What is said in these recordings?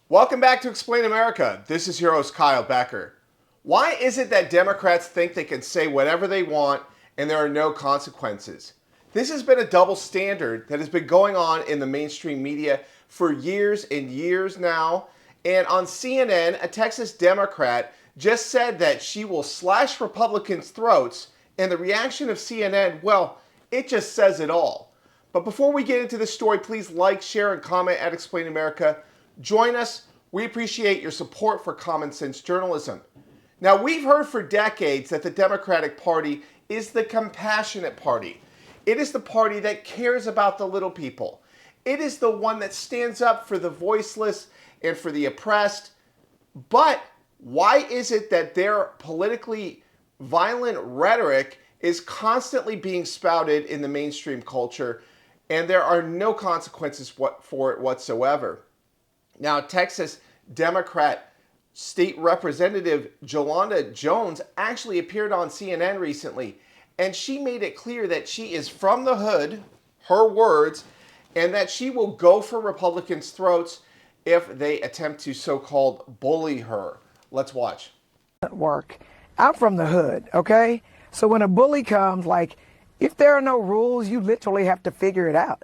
Welcome back to Explain America. This is your host, Kyle Becker. Why is it that Democrats think they can say whatever they want and there are no consequences? This has been a double standard that has been going on in the mainstream media for years and years now. And on CNN, a Texas Democrat just said that she will slash Republicans' throats, and the reaction of CNN, well, it just says it all. But before we get into this story, please like, share, and comment at Explain America. Join us. We appreciate your support for common sense journalism. Now, we've heard for decades that the Democratic Party is the compassionate party. It is the party that cares about the little people. It is the one that stands up for the voiceless and for the oppressed. But why is it that their politically violent rhetoric is constantly being spouted in the mainstream culture and there are no consequences for it whatsoever? Now, Texas Democrat State Representative Jolanda Jones actually appeared on CNN recently, and she made it clear that she is from the hood, her words, and that she will go for Republicans' throats if they attempt to so-called bully her. Let's watch. Work. I'm from the hood, okay? So when a bully comes, if there are no rules, you literally have to figure it out.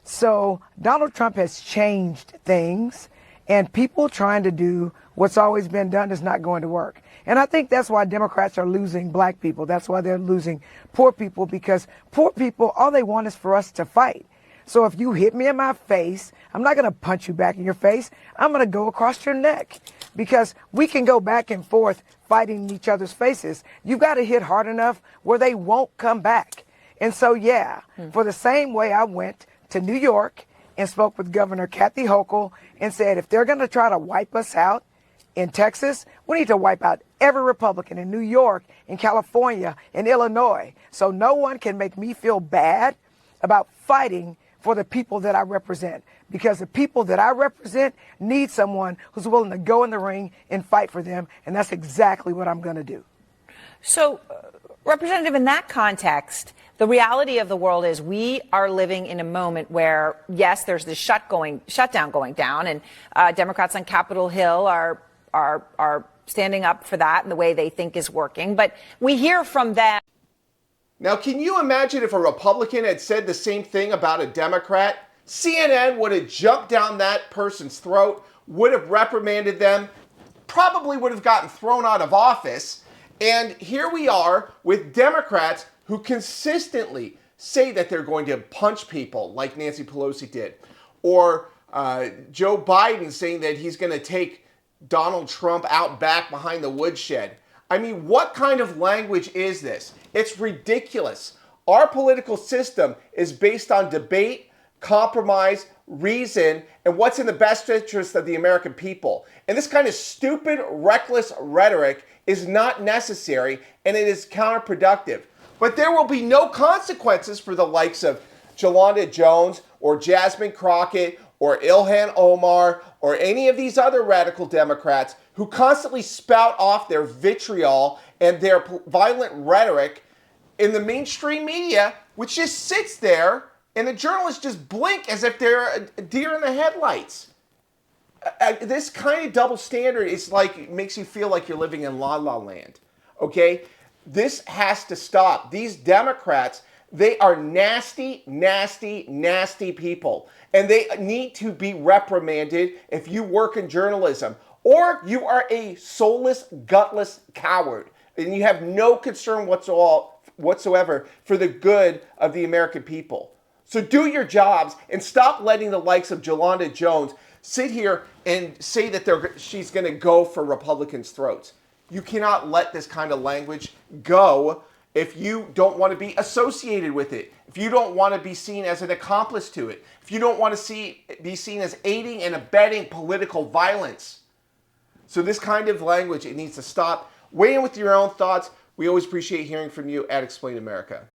So Donald Trump has changed things, and people trying to do what's always been done is not going to work. And I think that's why Democrats are losing black people. That's why they're losing poor people, because poor people, all they want is for us to fight. So if you hit me in my face, I'm not going to punch you back in your face. I'm going to go across your neck, because we can go back and forth fighting in each other's faces. You've got to hit hard enough where they won't come back. And so, for the same way I went to New York and spoke with Governor Kathy Hochul and said, if they're going to try to wipe us out in Texas, we need to wipe out every Republican in New York, in California, in Illinois. So no one can make me feel bad about fighting for the people that I represent, because the people that I represent need someone who's willing to go in the ring and fight for them, and that's exactly what I'm going to do. So, Representative, in that context, the reality of the world is we are living in a moment where, yes, there's this shutdown going down, and Democrats on Capitol Hill are standing up for that in the way they think is working. But we hear from them. Now, can you imagine if a Republican had said the same thing about a Democrat? CNN would have jumped down that person's throat, would have reprimanded them, probably would have gotten thrown out of office. And here we are with Democrats who consistently say that they're going to punch people like Nancy Pelosi did. Or Joe Biden saying that he's going to take Donald Trump out back behind the woodshed. I mean, what kind of language is this? It's ridiculous. Our political system is based on debate, compromise, reason, and what's in the best interest of the American people. And this kind of stupid, reckless rhetoric is not necessary, and it is counterproductive. But there will be no consequences for the likes of Jolanda Jones or Jasmine Crockett or Ilhan Omar or any of these other radical Democrats who constantly spout off their vitriol and their violent rhetoric in the mainstream media, which just sits there and the journalists just blink as if they're a deer in the headlights. This kind of double standard is makes you feel like you're living in La La Land, okay? This has to stop. These Democrats, they are nasty, nasty, nasty people. And they need to be reprimanded if you work in journalism. Or you are a soulless, gutless coward. And you have no concern whatsoever for the good of the American people. So do your jobs and stop letting the likes of Jolanda Jones sit here and say that she's going to go for Republicans' throats. You cannot let this kind of language go if you don't want to be associated with it, if you don't want to be seen as an accomplice to it, if you don't want to be seen as aiding and abetting political violence. So this kind of language, it needs to stop. Weigh in with your own thoughts. We always appreciate hearing from you at Explain America.